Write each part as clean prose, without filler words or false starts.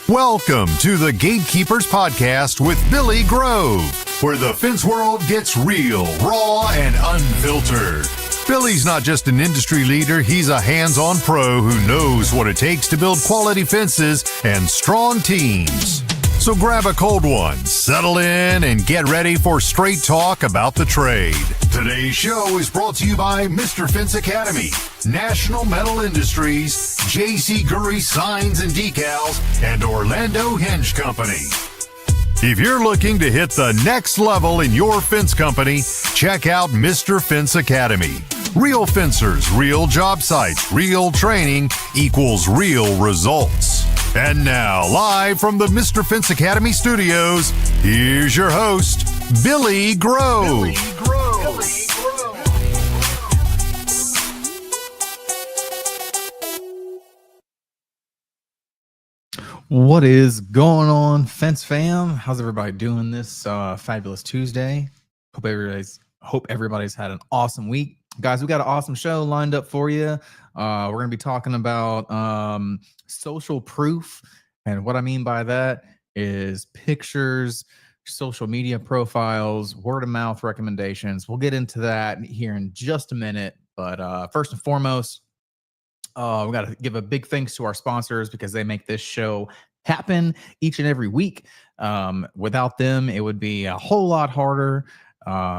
Welcome to the Gatekeepers Podcast with Billy Grove, where the fence world gets real, raw, and unfiltered. Billy's not just an industry leader, he's a hands-on pro who knows what it takes to build quality fences and strong teams. So grab a cold one, settle in, and get ready for straight talk about the trade. Today's show is brought to you by Mr. Fence Academy, National Metal Industries, J.C. Gurry Signs and Decals, and Orlando Hinge Company. If you're looking to hit the next level in your fence company, check out Mr. Fence Academy. Real fencers, real job sites, real training equals real results. And now, live from the Mr. Fence Academy studios, here's your host, Billy Grove. What is going on, Fence fam? How's everybody doing this fabulous Tuesday? Hope everybody's had an awesome week. Guys, we got an awesome show lined up for you. We're going to be talking about social proof. And what I mean by that is pictures, social media profiles, word of mouth recommendations. We'll get into that here in just a minute. But first and foremost, we got to give a big thanks to our sponsors because they make this show happen each and every week. Without them, it would be a whole lot harder.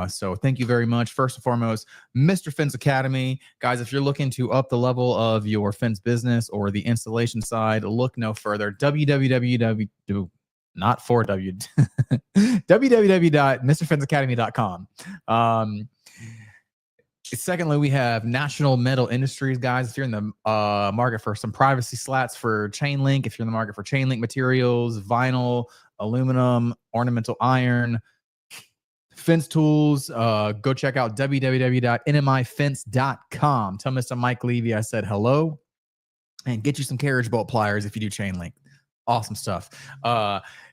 So thank you very much. First and foremost, Mr. Fence Academy. Guys, if you're looking to up the level of your fence business or the installation side, look no further. www.mrfenceacademy.com. Secondly, we have National Metal Industries. Guys, if you're in the market for some privacy slats for chain link, if you're in the market for chain link materials, vinyl, aluminum, ornamental iron, fence tools, go check out www.nmifence.com. Tell Mr. Mike Levy I said hello, and get you some carriage bolt pliers if you do chain link. Awesome stuff.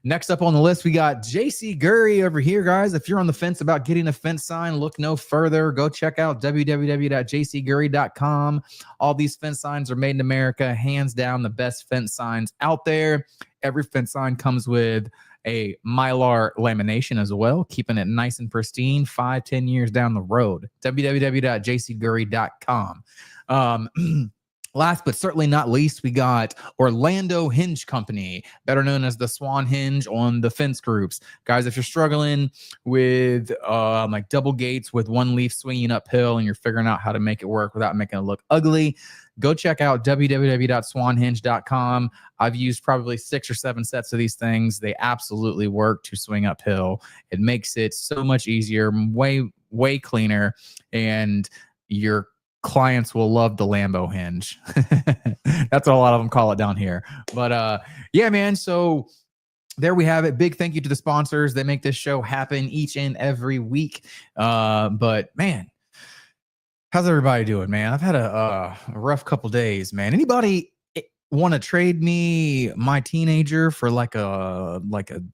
Next up on the list, we got J.C. Gurry over here, guys. If you're on the fence about getting a fence sign, look no further. Go check out www.jcgurry.com. All these fence signs are made in America. Hands down, the best fence signs out there. Every fence sign comes with a Mylar lamination as well, keeping it nice and pristine 5-10 years down the road. www.jcgurry.com. Last but certainly not least, we got Orlando Hinge Company, better known as the Swan Hinge on the fence groups. Guys, if you're struggling with like double gates with one leaf swinging uphill and you're figuring out how to make it work without making it look ugly, go check out www.swanhinge.com. I've used probably 6 or 7 sets of these things. They absolutely work to swing uphill. It makes it so much easier, way cleaner, and your clients will love the Lambo hinge. That's what a lot of them call it down here. But yeah, man. So there we have it. Big thank you to the sponsors. They make this show happen each and every week. But man, how's everybody doing, man? I've had a rough couple days, man. Anybody want to trade me my teenager for like a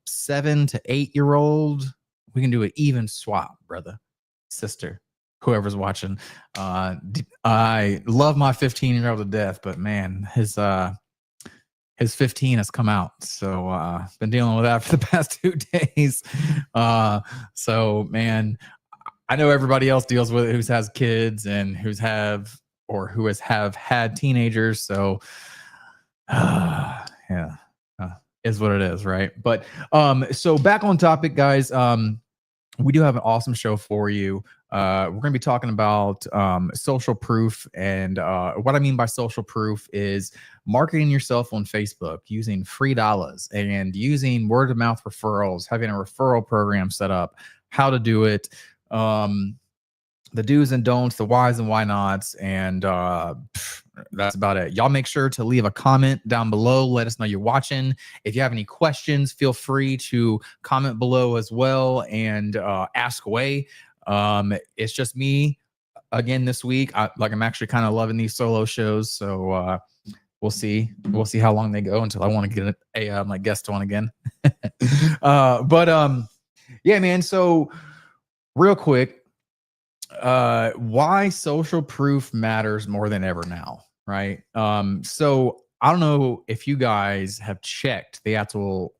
7 to 8 year old? We can do an even swap, brother, sister. Whoever's watching, I love my 15-year-old to death, but man, his 15 has come out. So been dealing with that for the past 2 days. So man, I know everybody else deals with it who has kids and who has had teenagers. So yeah, is what it is, right? But so back on topic, guys. We do have an awesome show for you. We're going to be talking about social proof. And what I mean by social proof is marketing yourself on Facebook using free dollars and using word of mouth referrals, having a referral program set up, how to do it, the do's and don'ts, the whys and why nots. And that's about it. Y'all make sure to leave a comment down below. Let us know you're watching. If you have any questions, feel free to comment below as well and ask away. It's just me again this week. I'm actually kind of loving these solo shows. So we'll see how long they go until I want to get my guest on again. Yeah, man. So real quick, why social proof matters more than ever now, right? So I don't know if you guys have checked the actual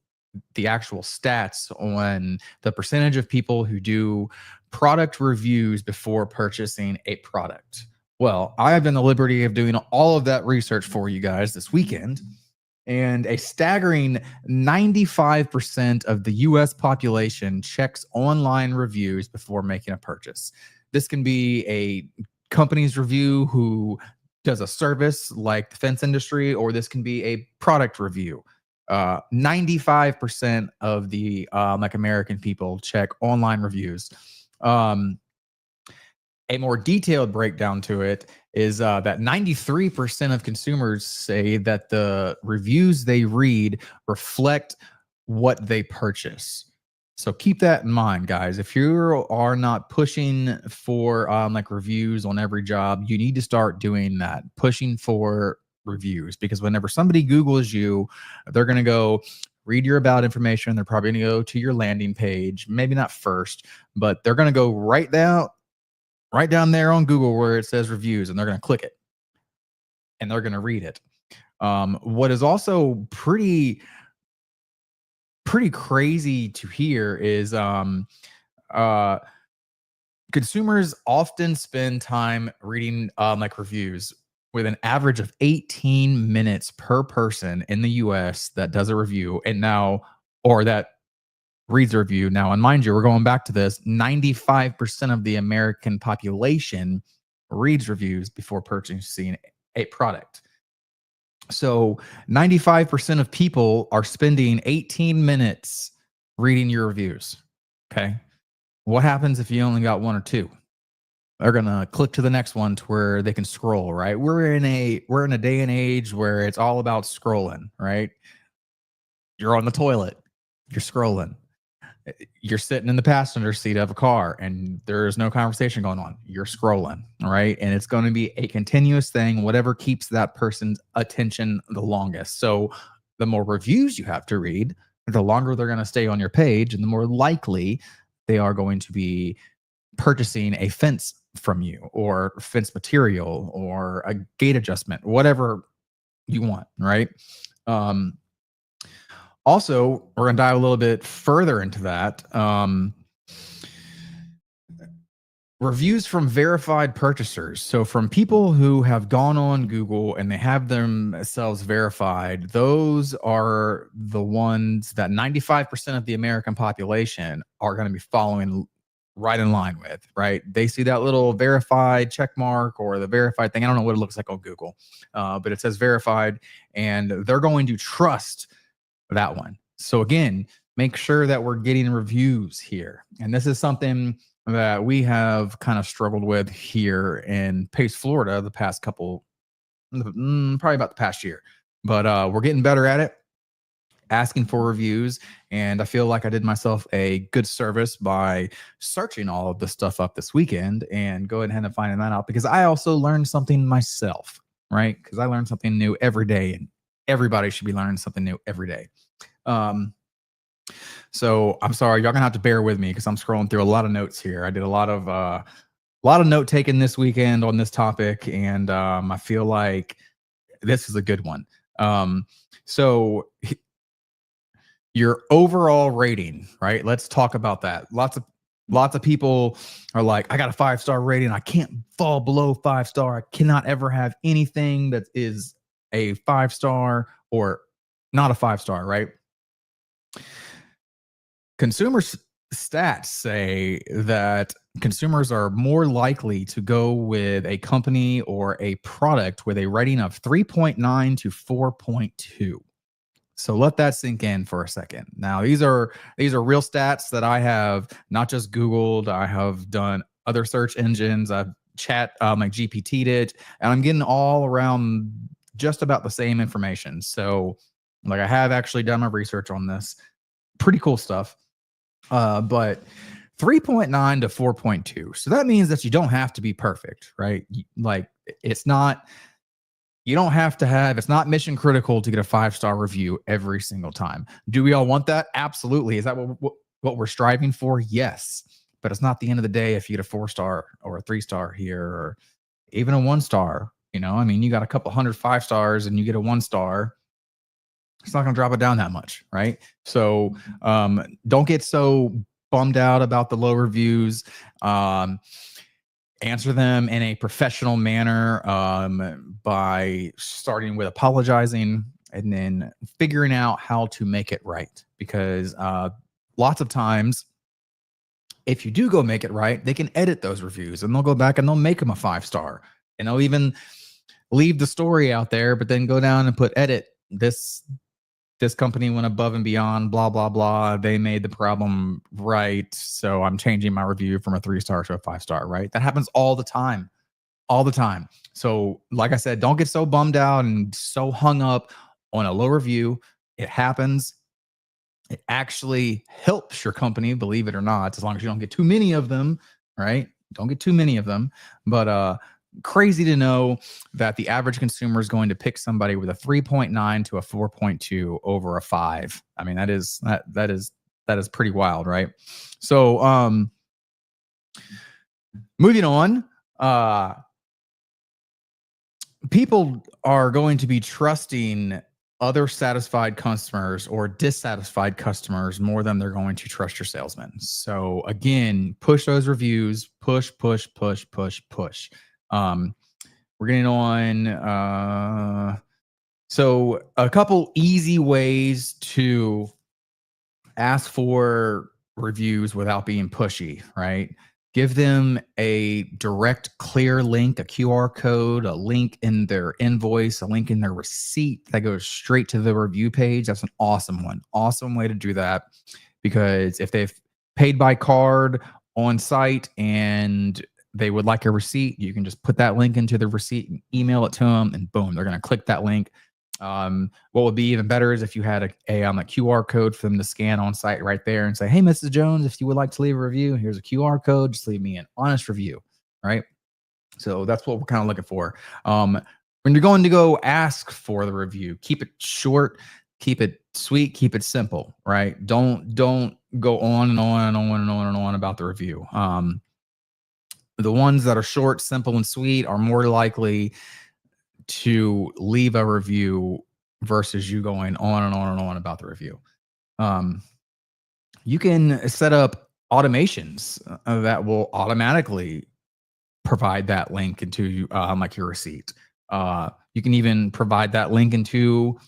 stats on the percentage of people who do product reviews before purchasing a product. Well, I have done the liberty of doing all of that research for you guys this weekend, and a staggering 95% of the US population checks online reviews before making a purchase. This can be a company's review who does a service like the fence industry, or this can be a product review. 95% of the like American people check online reviews. A more detailed breakdown to it is that 93% of consumers say that the reviews they read reflect what they purchase. So keep that in mind, guys. If you are not pushing for like reviews on every job, you need to start doing that, pushing for reviews, because whenever somebody Googles you, they're going to go read your about information. They're probably going to go to your landing page, maybe not first, but they're going to go right down there on Google where it says reviews, and they're going to click it and they're going to read it. What is also pretty crazy to hear is consumers often spend time reading like reviews with an average of 18 minutes per person in the US that does a review, and now, or that reads a review. Now, and mind you, we're going back to this, 95% of the American population reads reviews before purchasing a product. So 95% of people are spending 18 minutes reading your reviews. Okay. What happens if you only got one or two? They're gonna click to the next one to where they can scroll, right? We're in a day and age where it's all about scrolling, right? You're on the toilet, you're scrolling. You're sitting in the passenger seat of a car and there's no conversation going on. You're scrolling, right? And it's going to be a continuous thing, whatever keeps that person's attention the longest. So the more reviews you have to read, the longer they're going to stay on your page, and the more likely they are going to be purchasing a fence from you, or fence material, or a gate adjustment, whatever you want, right? Also, we're going to dive a little bit further into that. Reviews from verified purchasers. So from people who have gone on Google and they have themselves verified, those are the ones that 95% of the American population are going to be following right in line with, right? They see that little verified check mark or the verified thing. I don't know what it looks like on Google, but it says verified, and they're going to trust that one. So again, make sure that we're getting reviews here. And this is something that we have kind of struggled with here in Pace, Florida, the past couple, probably about the past year. But we're getting better at it, asking for reviews. And I feel like I did myself a good service by searching all of this stuff up this weekend and go ahead and finding that out, because I also learned something myself, right? Because I learn something new every day, and everybody should be learning something new every day. So I'm sorry, y'all gonna have to bear with me because I'm scrolling through a lot of notes here. I did a lot of note taking this weekend on this topic, and I feel like this is a good one. So your overall rating, right? Let's talk about that. Lots of people are like, I got a 5-star rating. I can't fall below 5-star. I cannot ever have anything that is a 5-star or not a 5-star, right? Consumer stats say that consumers are more likely to go with a company or a product with a rating of 3.9 to 4.2. So let that sink in for a second. Now, these are real stats that I have not just Googled. I have done other search engines. I've like GPT'd it, and I'm getting all around just about the same information. So like, I have actually done my research on this. Pretty cool stuff. But 3.9 to 4.2. So that means that you don't have to be perfect, right? Like, it's not, you don't have to have, it's not mission critical to get a 5-star review every single time. Do we all want that? Absolutely. Is that what we're striving for? Yes. But it's not the end of the day if you get a 4-star or a 3-star here, or even a 1-star. I mean, you got a couple 100 5-stars and you get a 1-star. It's not going to drop it down that much, right? So don't get so bummed out about the low reviews. Answer them in a professional manner by starting with apologizing and then figuring out how to make it right. Because lots of times, if you do go make it right, they can edit those reviews and they'll go back and they'll make them a 5-star. And they'll even leave the story out there, but then go down and put edit. This company went above and beyond, blah, blah, blah. They made the problem right. So I'm changing my review from a 3-star to a 5-star, right? That happens all the time, all the time. So like I said, don't get so bummed out and so hung up on a low review. It happens. It actually helps your company, believe it or not, as long as you don't get too many of them, right? Don't get too many of them. But crazy to know that the average consumer is going to pick somebody with a 3.9 to a 4.2 over a 5. I mean, that is pretty wild, right? So moving on, people are going to be trusting other satisfied customers or dissatisfied customers more than they're going to trust your salesman. So again, push those reviews, push. We're getting on. So a couple easy ways to ask for reviews without being pushy, right? Give them a direct, clear link, a QR code, a link in their invoice, a link in their receipt that goes straight to the review page. That's an awesome one. Awesome way to do that, because if they've paid by card on site and they would like a receipt, you can just put that link into the receipt and email it to them, and boom, they're going to click that link. What would be even better is if you had a QR code for them to scan on site right there and say, hey, Mrs. Jones, if you would like to leave a review, here's a QR code. Just leave me an honest review, right? So that's what we're kind of looking for. When you're going to go ask for the review, keep it short, keep it sweet, keep it simple, right? Don't go on and on and on and on and on about the review. The ones that are short, simple, and sweet are more likely to leave a review versus you going on and on and on about the review. You can set up automations that will automatically provide that link into like your receipt. You can even provide that link into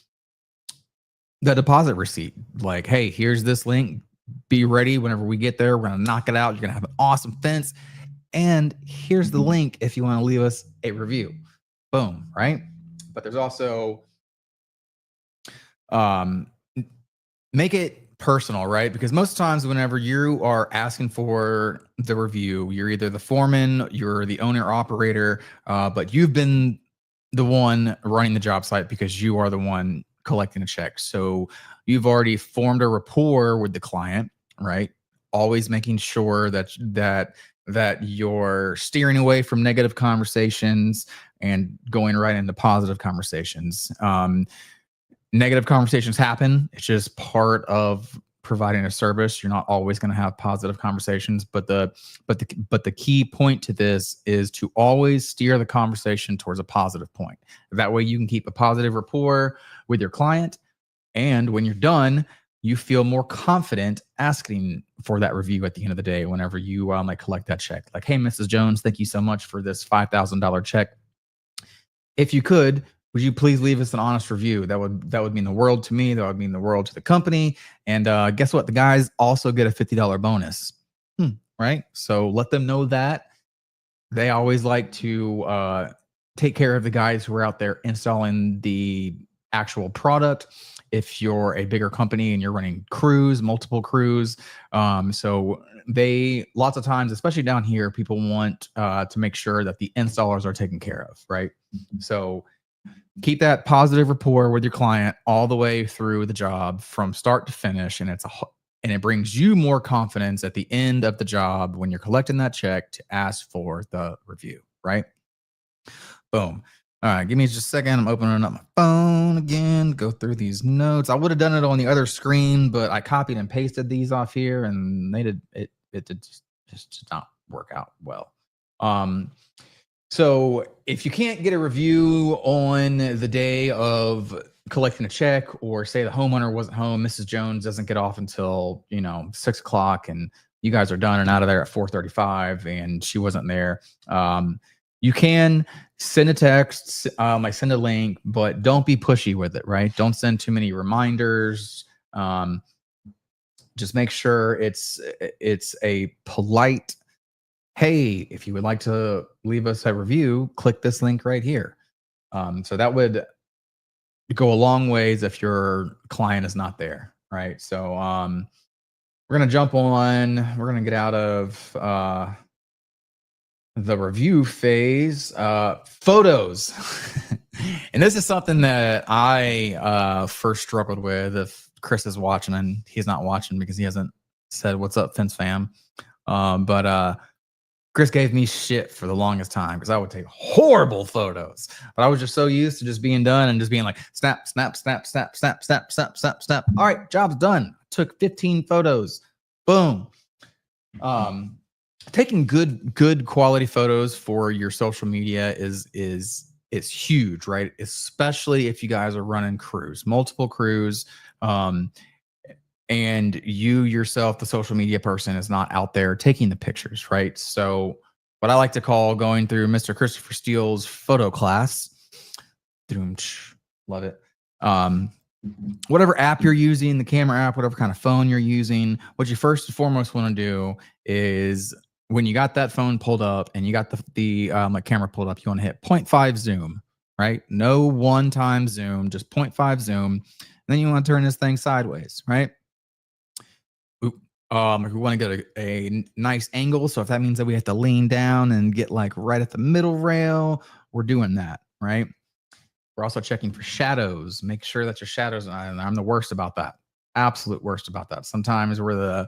the deposit receipt. Like, hey, here's this link. Be ready whenever we get there. We're going to knock it out. You're going to have an awesome fence. And here's the link if you want to leave us a review. Boom, right? But there's also make it personal, right? Because most times whenever you are asking for the review, you're either the foreman, you're the owner operator, but you've been the one running the job site because you are the one collecting a check. So you've already formed a rapport with the client, right? Always making sure that you're steering away from negative conversations and going right into positive conversations. Negative conversations happen. It's just part of providing a service. You're not always going to have positive conversations, but the key point to this is to always steer the conversation towards a positive point. That way you can keep a positive rapport with your client, and when you're done, you feel more confident asking for that review at the end of the day whenever you like collect that check. Like, hey, Mrs. Jones, thank you so much for this $5,000 check. If you could, would you please leave us an honest review? That would mean the world to me. That would mean the world to the company. And guess what? The guys also get a $50 bonus, right? So let them know that. They always like to take care of the guys who are out there installing the actual product. If you're a bigger company and you're running crews, multiple crews, so they lots of times, especially down here, people want to make sure that the installers are taken care of, right? So keep that positive rapport with your client all the way through the job from start to finish, and it brings you more confidence at the end of the job when you're collecting that check to ask for the review, right? Boom. All right, give me just a second. I'm opening up my phone again, go through these notes. I would have done it on the other screen, but I copied and pasted these off here, and they did it did just not work out well. So if you can't get a review on the day of collecting a check, or say the homeowner wasn't home, Mrs. Jones doesn't get off until 6 o'clock, and you guys are done and out of there at 4:35, and she wasn't there. You can send a text, like send a link, but don't be pushy with it, right? Don't send too many reminders. Just make sure it's a polite, hey, if you would like to leave us a review, click this link right here. So that would go a long ways if your client is not there, right? So we're going to jump on, we're going to get out of the review phase. Photos. And this is something that I first struggled with. If Chris is watching, and he's not watching because he hasn't said what's up, Fence fam. But Chris gave me shit for the longest time because I would take horrible photos. But I was just so used to just being done and just being like, snap, snap, snap, snap, snap, snap, snap, snap, snap. All right, job's done. Took 15 photos. Boom. Taking good quality photos for your social media is huge, right? Especially if you guys are running crews, multiple crews. And you yourself, the social media person, is not out there taking the pictures, right? So what I like to call going through Mr. Christopher Steele's photo class, love it. Whatever app you're using, the camera app, whatever kind of phone you're using, what you first and foremost want to do is, when you got that phone pulled up and you got the like camera pulled up, you want to hit 0.5 zoom, right? No one-time zoom, just 0.5 zoom. And then you want to turn this thing sideways, right? If we want to get a nice angle, so if that means that we have to lean down and get like right at the middle rail, we're doing that, right? We're also checking for shadows. Make sure that your shadows, and I'm the worst about that. Absolute worst about that. Sometimes where the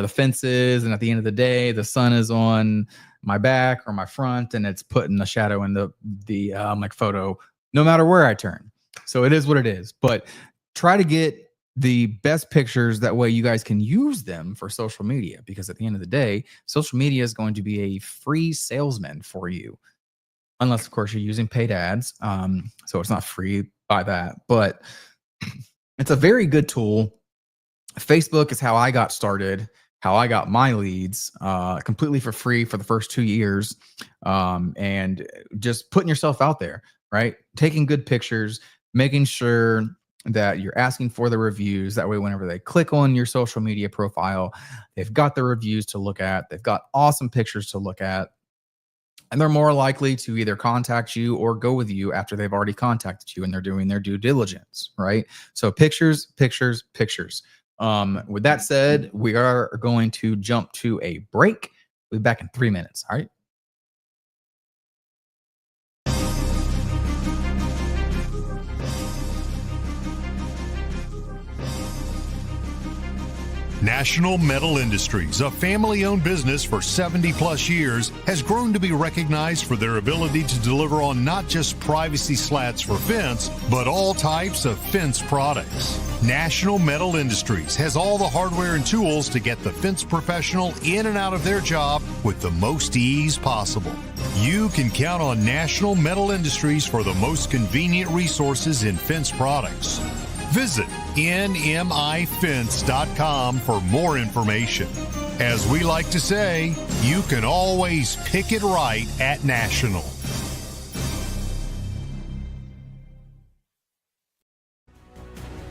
fence is, and at the end of the day, the sun is on my back or my front, and it's putting the shadow in the like photo, no matter where I turn. So it is what it is. But try to get the best pictures. That way you guys can use them for social media, because at the end of the day, social media is going to be a free salesman for you. Unless, of course, you're using paid ads. So it's not free by that, but it's a very good tool. Facebook is how I got started, how I got my leads, completely for free for the first 2 years. And just putting yourself out there, right? Taking good pictures, making sure that you're asking for the reviews. That way, whenever they click on your social media profile, they've got the reviews to look at. They've got awesome pictures to look at. And they're more likely to either contact you or go with you after they've already contacted you and they're doing their due diligence, right? So pictures, pictures, pictures. With that said, we are going to jump to a break. We'll be back in 3 minutes. All right. National Metal Industries, a family-owned business for 70-plus years, has grown to be recognized for their ability to deliver on not just privacy slats for fence, but all types of fence products. National Metal Industries has all the hardware and tools to get the fence professional in and out of their job with the most ease possible. You can count on National Metal Industries for the most convenient resources in fence products. Visit nmifence.com for more information. As we like to say, you can always pick it right at National.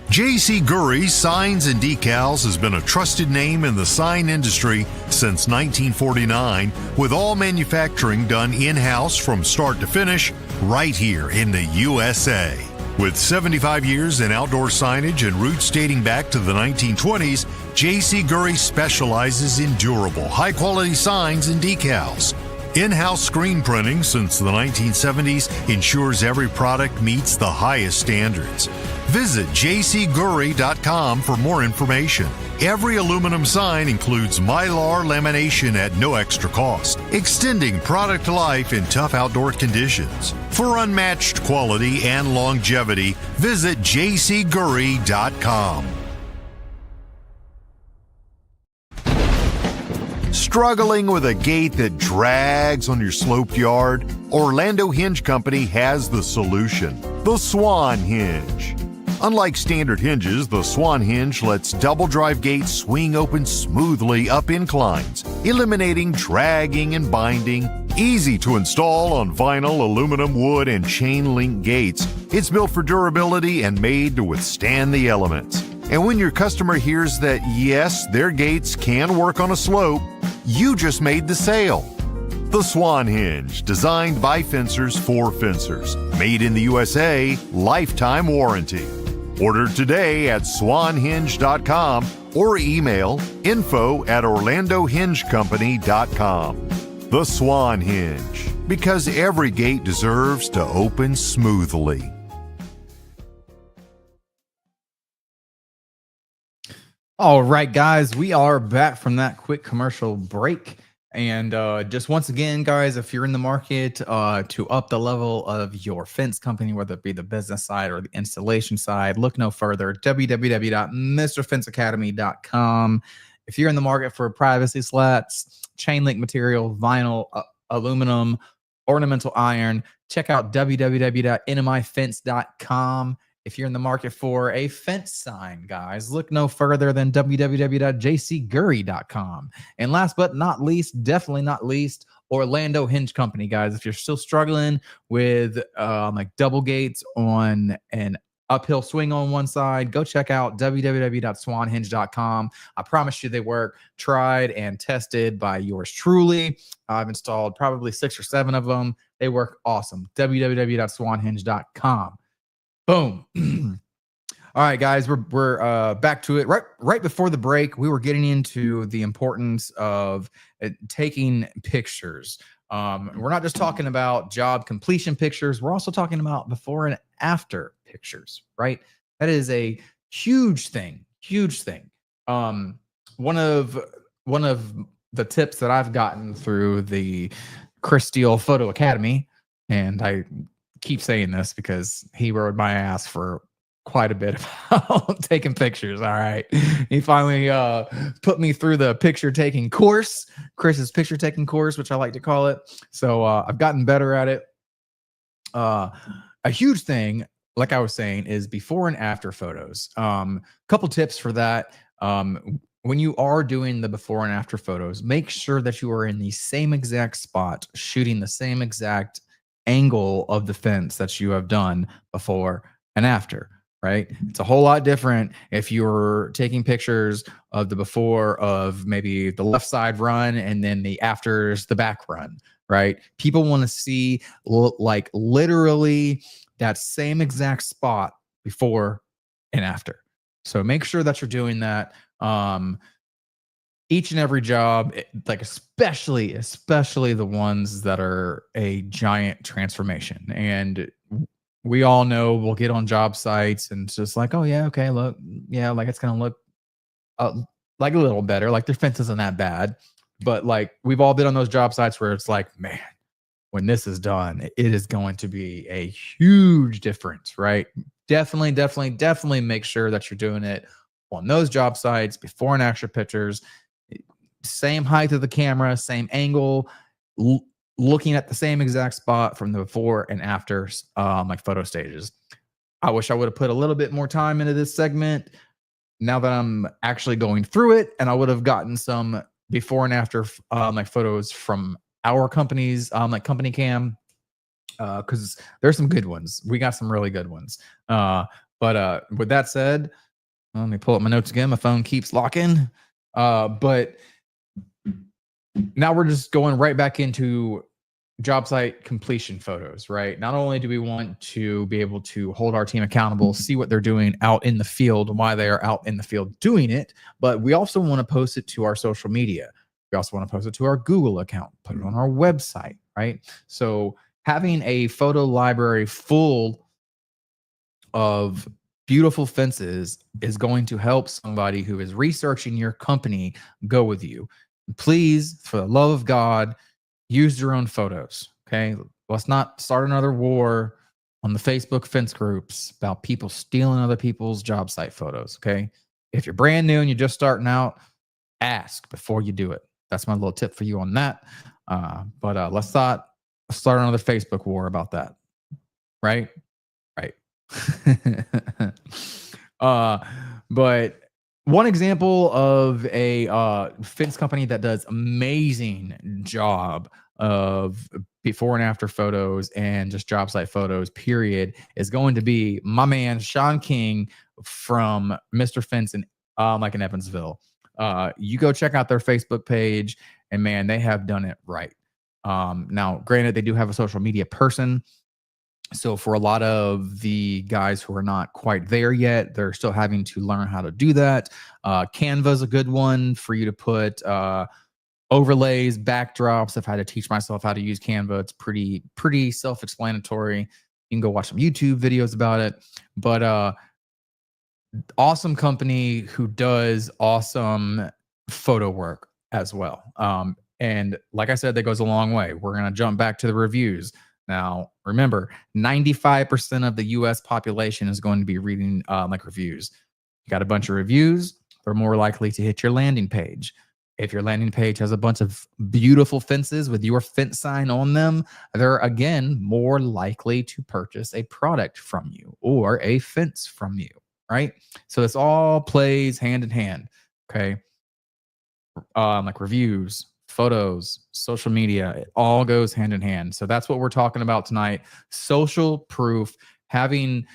J.C. Gurry Signs and Decals has been a trusted name in the sign industry since 1949, with all manufacturing done in-house from start to finish right here in the USA. With 75 years in outdoor signage and roots dating back to the 1920s, J.C. Gurry specializes in durable, high-quality signs and decals. In-house screen printing since the 1970s ensures every product meets the highest standards. Visit jcgurry.com for more information. Every aluminum sign includes Mylar lamination at no extra cost, extending product life in tough outdoor conditions. For unmatched quality and longevity, visit jcgurry.com. Struggling with a gate that drags on your sloped yard? Orlando Hinge Company has the solution, the Swan Hinge. Unlike standard hinges, the Swan Hinge lets double drive gates swing open smoothly up inclines, eliminating dragging and binding. Easy to install on vinyl, aluminum, wood, and chain link gates. It's built for durability and made to withstand the elements. And when your customer hears that, yes, their gates can work on a slope, you just made the sale. The Swan Hinge, designed by fencers for fencers. Made in the USA, lifetime warranty. Order today at swanhinge.com or email info@orlandohingecompany.com. The Swan Hinge, because every gate deserves to open smoothly. All right, guys, we are back from that quick commercial break. And just once again, guys, if you're in the market to up the level of your fence company, whether it be the business side or the installation side, look no further. www.mrfenceacademy.com. If you're in the market for privacy slats, chain link material, vinyl, aluminum, ornamental iron, check out www.nmifence.com. If you're in the market for a fence sign, guys, look no further than www.jcgurry.com. And last but not least, definitely not least, Orlando Hinge Company, guys. If you're still struggling with like double gates on an uphill swing on one side, go check out www.swanhinge.com. I promise you they work, tried and tested by yours truly. I've installed probably 6 or 7 of them. They work awesome. www.swanhinge.com. Boom. All right, guys, we're back to it. Right before the break, we were getting into the importance of taking pictures. We're not just talking about job completion pictures. We're also talking about before and after pictures, right? That is a huge thing. Huge thing. One of the tips that I've gotten through the Chris Steele Photo Academy, and I keep saying this because he rode my ass for quite a bit about taking pictures. All right. He finally put me through the picture taking course, Chris's picture taking course, which I like to call it. So I've gotten better at it. A huge thing, like I was saying, is before and after photos. Couple tips for that. When you are doing the before and after photos, make sure that you are in the same exact spot, shooting the same exact angle of the fence that you have done before and after, right? It's a whole lot different if you're taking pictures of the before of maybe the left side run and then the afters the back run, right? People want to see like literally that same exact spot before and after. So make sure that you're doing that. Each and every job, like especially the ones that are a giant transformation. And we all know we'll get on job sites and it's just like, oh yeah, okay, look, yeah, like it's gonna look like a little better, like their fence isn't that bad. But like we've all been on those job sites where it's like, man, when this is done, it is going to be a huge difference, right? Definitely make sure that you're doing it on those job sites, before and after pictures. Same height of the camera, same angle, looking at the same exact spot from the before and after like photo stages. I wish I would have put a little bit more time into this segment now that I'm actually going through it, and I would have gotten some before and after like photos from our companies, like Company Cam, because there's some good ones. We got some really good ones. But with that said, let me pull up my notes again. My phone keeps locking. But now we're just going right back into job site completion photos, right? Not only do we want to be able to hold our team accountable, see what they're doing out in the field and why they are out in the field doing it, but we also want to post it to our social media. We also want to post it to our Google account, put it on our website, right? So having a photo library full of beautiful fences is going to help somebody who is researching your company go with you. Please, for the love of God, use your own photos. Okay. Let's not start another war on the Facebook fence groups about people stealing other people's job site photos. Okay. If you're brand new and you're just starting out, ask before you do it. That's my little tip for you on that. But let's not start another Facebook war about that. Right? Right. uh, but one example of a fence company that does amazing job of before and after photos and just job site photos, period, is going to be my man Sean King from Mr. Fence in like in Evansville. You go check out their Facebook page, and man, they have done it right. Now, granted, they do have a social media person. So for a lot of the guys who are not quite there yet, they're still having to learn how to do that. Canva is a good one for you to put overlays, backdrops. I've had to teach myself how to use Canva. It's pretty self-explanatory. You can go watch some YouTube videos about it. But awesome company who does awesome photo work as well. And like I said, that goes a long way. We're going to jump back to the reviews. Now, remember, 95% of the US population is going to be reading like reviews. You got a bunch of reviews, they're more likely to hit your landing page. If your landing page has a bunch of beautiful fences with your fence sign on them, they're again more likely to purchase a product from you or a fence from you, right? So this all plays hand in hand, okay? Like reviews, photos, social media, it all goes hand in hand. So that's what we're talking about tonight. Social proof, having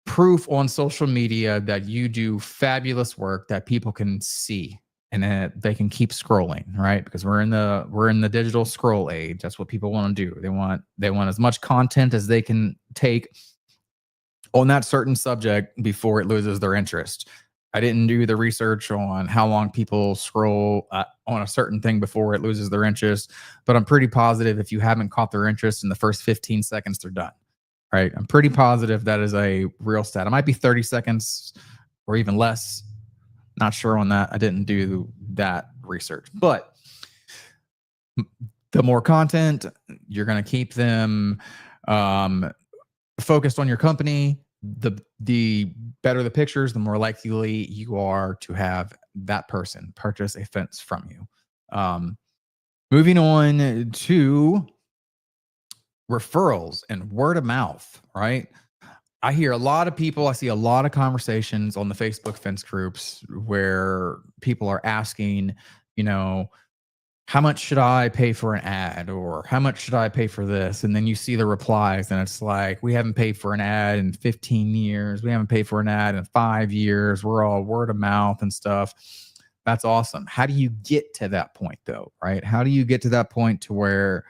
proof on social media that you do fabulous work that people can see and that they can keep scrolling, right? Because we're in the digital scroll age. That's what people want to do. They want as much content as they can take on that certain subject before it loses their interest. I didn't do the research on how long people scroll on a certain thing before it loses their interest, but I'm pretty positive if you haven't caught their interest in the first 15 seconds, they're done. Right? I'm pretty positive that is a real stat. It might be 30 seconds or even less. Not sure on that. I didn't do that research, but the more content, you're going to keep them focused on your company. The better the pictures, the more likely you are to have that person purchase a fence from you. Moving on to referrals and word of mouth, right? I hear a lot of people, I see a lot of conversations on the Facebook fence groups where people are asking, you know, how much should I pay for an ad, or how much should I pay for this? And then you see the replies and it's like, we haven't paid for an ad in 15 years. We haven't paid for an ad in 5 years. We're all word of mouth and stuff. That's awesome. How do you get to that point though, right? How do you get to that point to where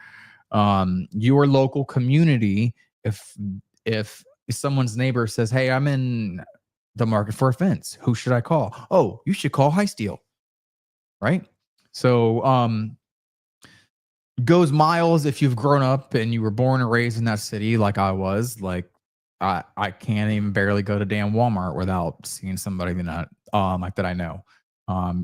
your local community, if someone's neighbor says, hey, I'm in the market for a fence, who should I call? Oh, you should call High Steel, right? So goes miles if you've grown up and you were born and raised in that city like I was. Like I can't even barely go to damn Walmart without seeing somebody that like that I know.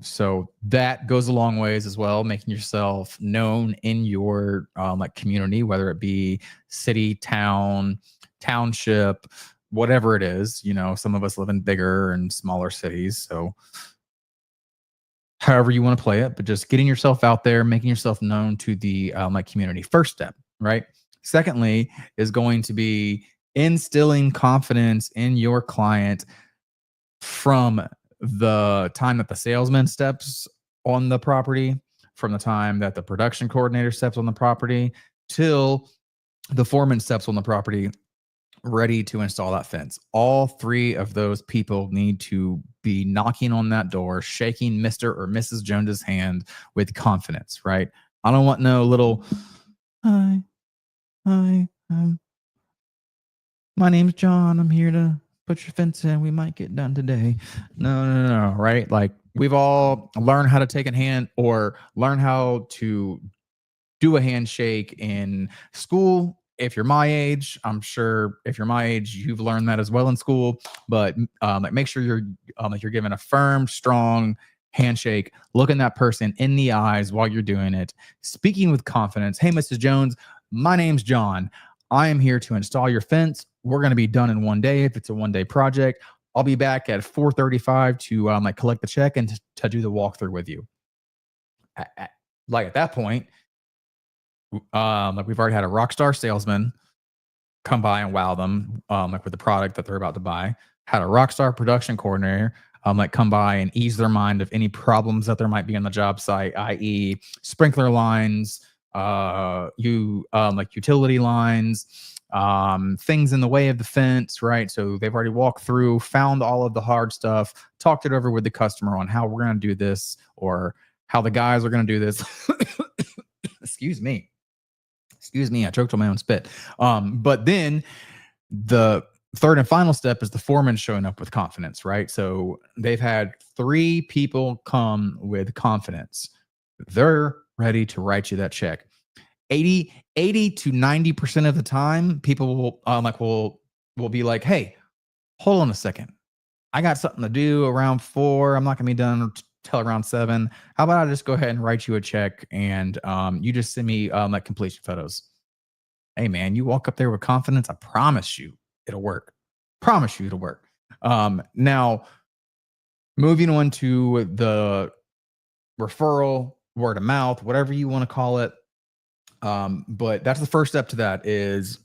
So that goes a long ways as well, making yourself known in your like community, whether it be city, town, township, whatever it is. You know, some of us live in bigger and smaller cities, so however you want to play it, but just getting yourself out there, making yourself known to the like community. First step, right? Secondly, is going to be instilling confidence in your client from the time that the salesman steps on the property, from the time that the production coordinator steps on the property, till the foreman steps on the property ready to install that fence. All three of those people need to be knocking on that door, shaking Mr. or Mrs. Jones's hand with confidence, right? I don't want no little, hi, my name's John. I'm here to put your fence in. We might get done today. No, right? Like we've all learned how to take a hand or learn how to do a handshake in school. If you're my age, I'm sure if you're my age, you've learned that as well in school. But like make sure you're giving a firm, strong handshake, looking that person in the eyes while you're doing it, speaking with confidence. Hey, Mrs. Jones, my name's John. I am here to install your fence. We're going to be done in one day if it's a one-day project. I'll be back at 4:35 to like collect the check and to do the walkthrough with you. Like at that point, Like we've already had a rock star salesman come by and wow them, like with the product that they're about to buy. Had a rock star production coordinator, like come by and ease their mind of any problems that there might be on the job site, i.e., sprinkler lines, like utility lines, things in the way of the fence, right? So they've already walked through, found all of the hard stuff, talked it over with the customer on how we're going to do this or how the guys are going to do this. Excuse me. I choked on my own spit. But then the third and final step is the foreman showing up with confidence, right? So they've had 3 people come with confidence. They're ready to write you that check. 80 to 90% of the time, people will be like, hey, hold on a second. I got something to do around 4. I'm not gonna be done till around 7. How about I just go ahead and write you a check and you just send me like completion photos. Hey man, you walk up there with confidence, I promise you it'll work. Promise you it'll work. Now moving on to the referral, word of mouth, whatever you want to call it. But that's the first step to that is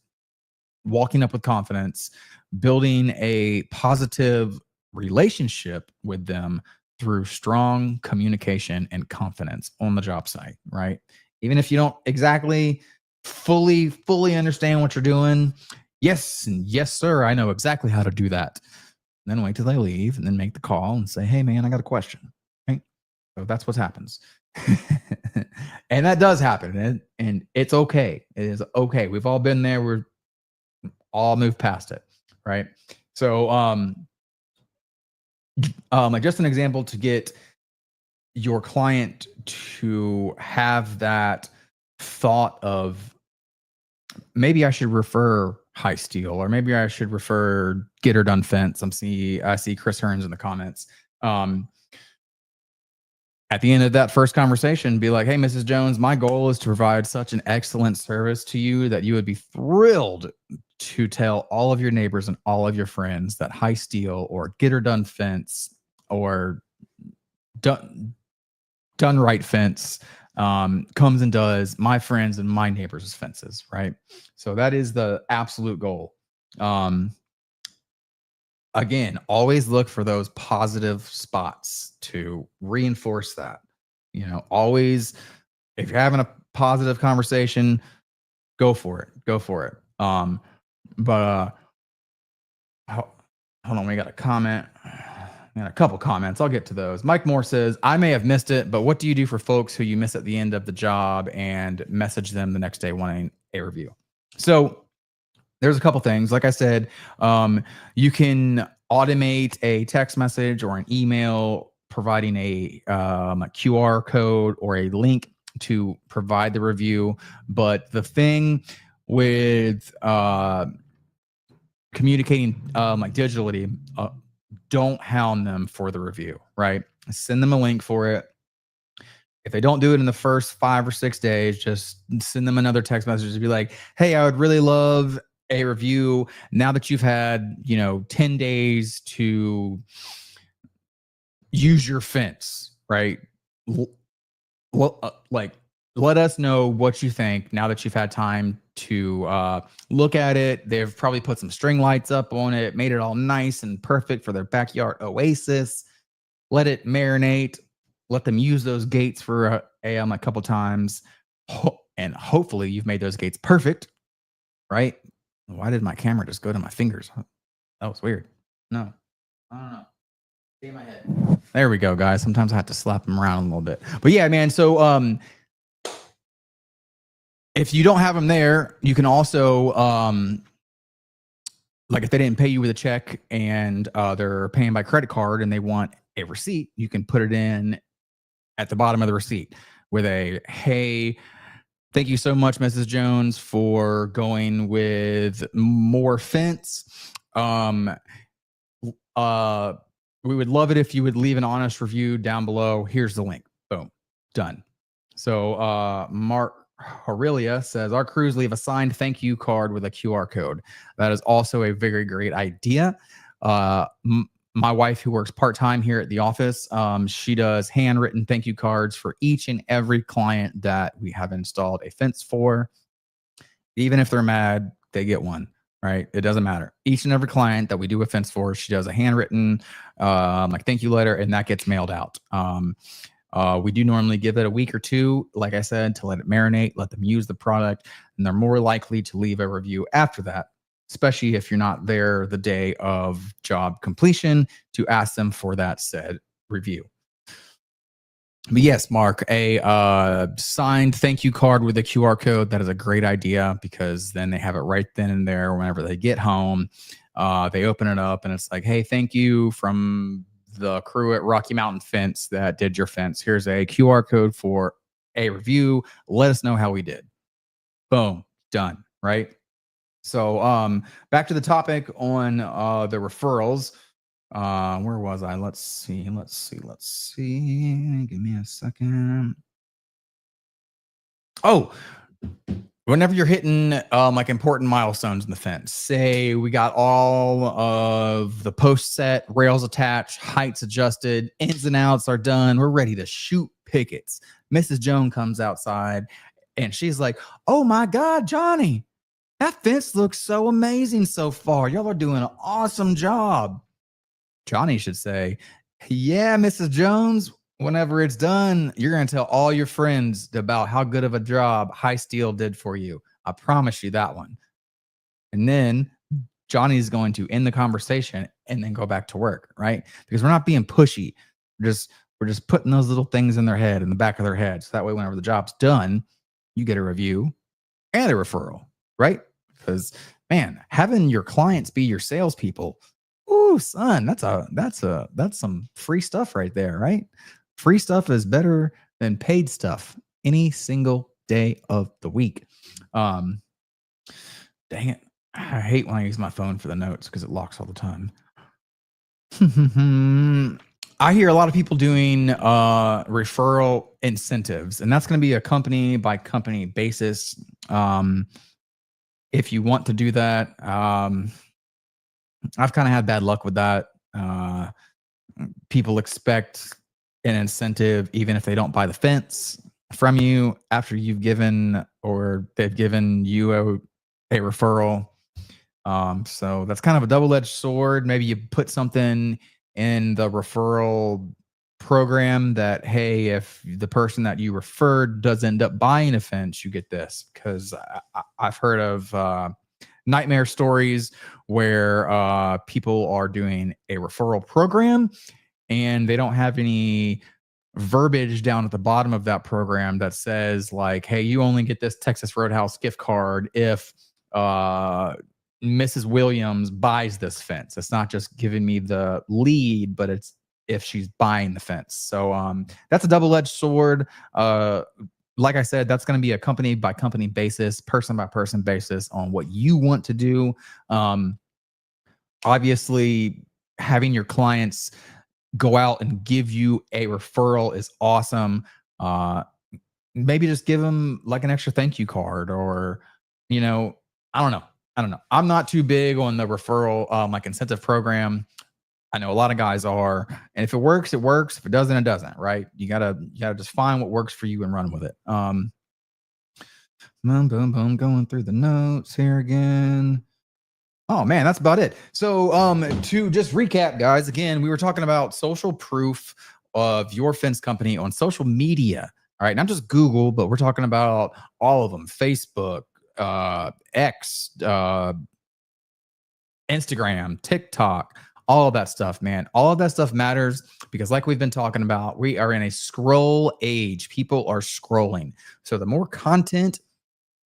walking up with confidence, building a positive relationship with them through strong communication and confidence on the job site, right? Even if you don't exactly fully understand what you're doing, yes, and yes, sir, I know exactly how to do that. Then wait till they leave and then make the call and say, hey, man, I got a question. Right? So that's what happens. And that does happen. And it's okay. It is okay. We've all been there. We're all moved past it. Right. So, like just an example to get your client to have that thought of maybe I should refer High Steel, or maybe I should refer Get Her Done Fence. I see Chris Hearns in the comments. At the end of that first conversation, be like, hey, Mrs. Jones, my goal is to provide such an excellent service to you that you would be thrilled to tell all of your neighbors and all of your friends that High Steel or Get Her Done Fence or Done Right Fence comes and does my friends and my neighbors' fences, right? So that is the absolute goal. Again, always look for those positive spots to reinforce that. You know, always, if you're having a positive conversation, go for it. But hold on, we got a comment. And a couple comments. I'll get to those. Mike Moore says, I may have missed it, but what do you do for folks who you miss at the end of the job and message them the next day wanting a review? So there's a couple things. Like I said, you can automate a text message or an email providing a QR code or a link to provide the review. But the thing with communicating like digitally, don't hound them for the review, right? Send them a link for it. If they don't do it in the first 5 or 6 days, just send them another text message to be like, hey, I would really love a review now that you've had 10 days to use your fence, right? Like let us know what you think now that you've had time to look at it. They've probably put some string lights up on it, made it all nice and perfect for their backyard oasis. Let it marinate. Let them use those gates for a couple times, and hopefully you've made those gates perfect, right? Why did my camera just go to my fingers? That was weird. No, I don't know. Stay in my head. There we go, guys. Sometimes I have to slap them around a little bit. But yeah, man. So if you don't have them there, you can also like if they didn't pay you with a check and they're paying by credit card and they want a receipt, you can put it in at the bottom of the receipt with a, hey, thank you so much, Mrs. Jones, for going with more fence. We would love it if you would leave an honest review down below. Here's the link. Boom. Done. So Mark Aurelia says, our crews leave a signed thank you card with a QR code. That is also a very great idea. My wife, who works part-time here at the office, she does handwritten thank you cards for each and every client that we have installed a fence for. Even if they're mad, they get one, right? It doesn't matter. Each and every client that we do a fence for, she does a handwritten like thank you letter, and that gets mailed out. We do normally give it a week or two, like I said, to let it marinate, let them use the product, and they're more likely to leave a review after that, especially if you're not there the day of job completion to ask them for that said review. But yes, Mark, a signed thank you card with a QR code, that is a great idea, because then they have it right then and there whenever they get home. They open it up and it's like, hey, thank you from the crew at Rocky Mountain Fence that did your fence. Here's a QR code for a review. Let us know how we did. Boom, done, right? So back to the topic on the referrals. Where was I? Let's see. Give me a second. Oh, whenever you're hitting like important milestones in the fence, say we got all of the posts set, rails attached, heights adjusted, ins and outs are done. We're ready to shoot pickets. Mrs. Jones comes outside and she's like, oh my God, Johnny, that fence looks so amazing so far. Y'all are doing an awesome job. Johnny should say, yeah, Mrs. Jones, whenever it's done, you're going to tell all your friends about how good of a job High Steel did for you. I promise you that one. And then Johnny's going to end the conversation and then go back to work, right? Because we're not being pushy. We're just putting those little things in their head, in the back of their head. So that way, whenever the job's done, you get a review and a referral, right? Because, man, having your clients be your salespeople, ooh, son, that's some free stuff right there, right? Free stuff is better than paid stuff any single day of the week. Dang it. I hate when I use my phone for the notes because it locks all the time. I hear a lot of people doing referral incentives, and that's going to be a company by company basis. If you want to do that, I've kind of had bad luck with that. People expect an incentive even if they don't buy the fence from you after you've given, or they've given you a referral. So that's kind of a double-edged sword. Maybe you put something in the referral program that, hey, if the person that you referred does end up buying a fence, you get this. Because I've heard of nightmare stories where people are doing a referral program and they don't have any verbiage down at the bottom of that program that says like, hey, you only get this Texas Roadhouse gift card if Mrs. Williams buys this fence. It's not just giving me the lead, but it's if she's buying the fence. So that's a double-edged sword. Like I said, that's going to be a company by company basis, person by person basis on what you want to do. Obviously, having your clients go out and give you a referral is awesome. Maybe just give them like an extra thank you card, or, I don't know. I'm not too big on the referral, like incentive program. I know a lot of guys are, and if it works, it works. If it doesn't, it doesn't, right? You gotta just find what works for you and run with it. Boom, boom, boom, going through the notes here again. Oh man, that's about it. So to just recap, guys, again, we were talking about social proof of your fence company on social media. All right, not just Google, but we're talking about all of them: Facebook, X, Instagram, TikTok, all of that stuff, man. All of that stuff matters because, like we've been talking about, we are in a scroll age. People are scrolling. So the more content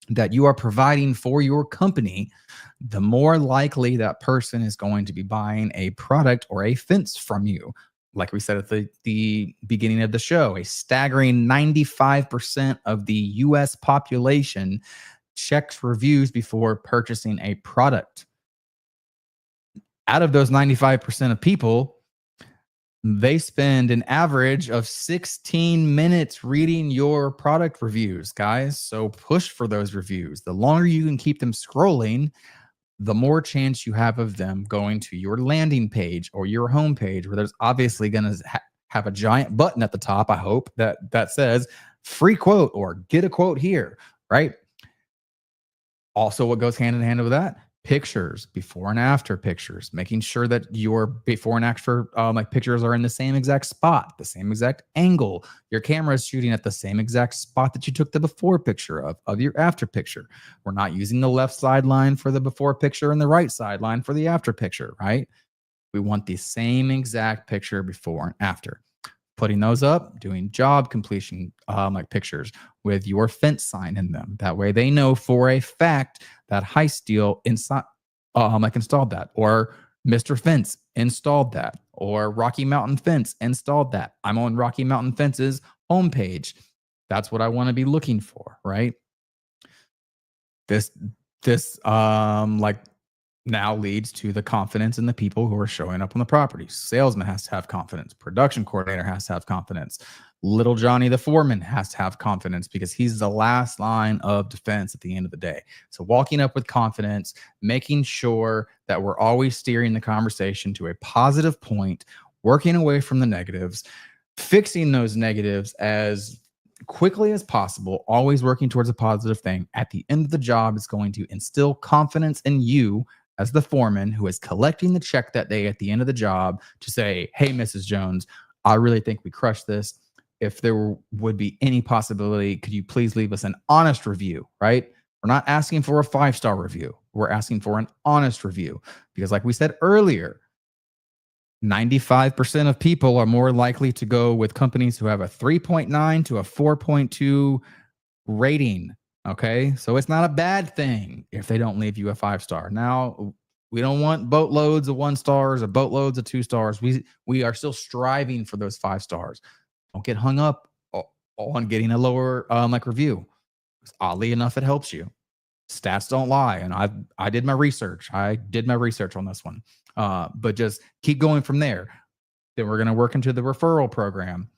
that you are providing for your company, the more likely that person is going to be buying a product or a fence from you. Like we said at the beginning of the show, a staggering 95% of the US population checks reviews before purchasing a product. Out of those 95% of people, they spend an average of 16 minutes reading your product reviews, guys. So push for those reviews. The longer you can keep them scrolling, the more chance you have of them going to your landing page or your home page, where there's obviously going to have a giant button at the top, I hope, that says free quote or get a quote here, right? Also, what goes hand in hand with that? Pictures, before and after pictures, making sure that your before and after like pictures are in the same exact spot, the same exact angle. Your camera is shooting at the same exact spot that you took the before picture of your after picture. We're not using the left sideline for the before picture and the right sideline for the after picture, right? We want the same exact picture before and after. Putting those up, doing job completion like pictures with your fence sign in them. That way they know for a fact that High Steel inside like installed that, or Mr. Fence installed that, or Rocky Mountain Fence installed that. I'm on Rocky Mountain Fence's homepage. That's what I want to be looking for, right? This like now leads to the confidence in the people who are showing up on the property. Salesman has to have confidence. Production coordinator has to have confidence. Little Johnny, the foreman, has to have confidence because he's the last line of defense at the end of the day. So walking up with confidence, making sure that we're always steering the conversation to a positive point, working away from the negatives, fixing those negatives as quickly as possible, always working towards a positive thing. At the end of the job, it's going to instill confidence in you as the foreman who is collecting the check that day at the end of the job to say, hey, Mrs. Jones, I really think we crushed this. If there would be any possibility, could you please leave us an honest review, right? We're not asking for a 5-star review. We're asking for an honest review because like we said earlier, 95% of people are more likely to go with companies who have a 3.9 to a 4.2 rating. Okay. So it's not a bad thing if they don't leave you a 5-star. Now, we don't want boatloads of 1 stars or boatloads of 2 stars. We are still striving for those 5 stars. Don't get hung up on getting a lower like review. Oddly enough, it helps you. Stats don't lie. And I did my research. I did my research on this one. But just keep going from there. Then we're going to work into the referral program.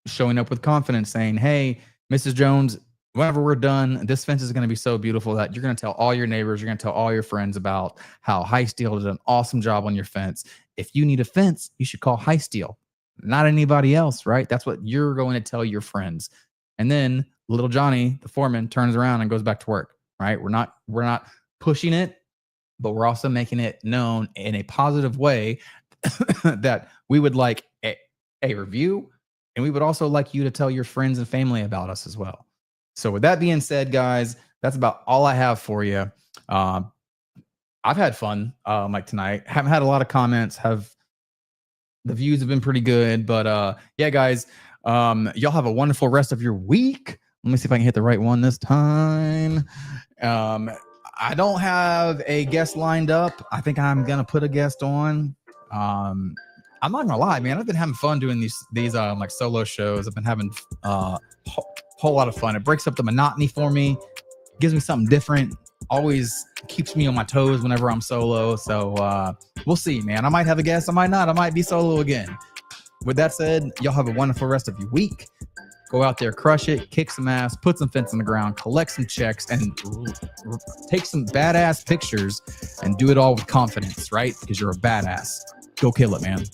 Showing up with confidence, saying, hey, Mrs. Jones, whenever we're done, this fence is going to be so beautiful that you're going to tell all your neighbors, you're going to tell all your friends about how High Steel did an awesome job on your fence. If you need a fence, you should call High Steel, not anybody else, right? That's what you're going to tell your friends. And then little Johnny, the foreman, turns around and goes back to work, right? We're not pushing it, but we're also making it known in a positive way that we would like a review. And we would also like you to tell your friends and family about us as well. So with that being said, guys, that's about all I have for you. I've had fun like tonight. Haven't had a lot of comments. The views have been pretty good. But yeah, guys, y'all have a wonderful rest of your week. Let me see if I can hit the right one this time. I don't have a guest lined up. I think I'm going to put a guest on. I'm not gonna lie, man. I've been having fun doing these like solo shows. I've been having whole lot of fun. It breaks up the monotony for me, gives me something different. Always keeps me on my toes whenever I'm solo. So we'll see, man. I might have a guest. I might not. I might be solo again. With that said, y'all have a wonderful rest of your week. Go out there, crush it, kick some ass, put some fence on the ground, collect some checks, and take some badass pictures and do it all with confidence, right? Because you're a badass. Go kill it, man.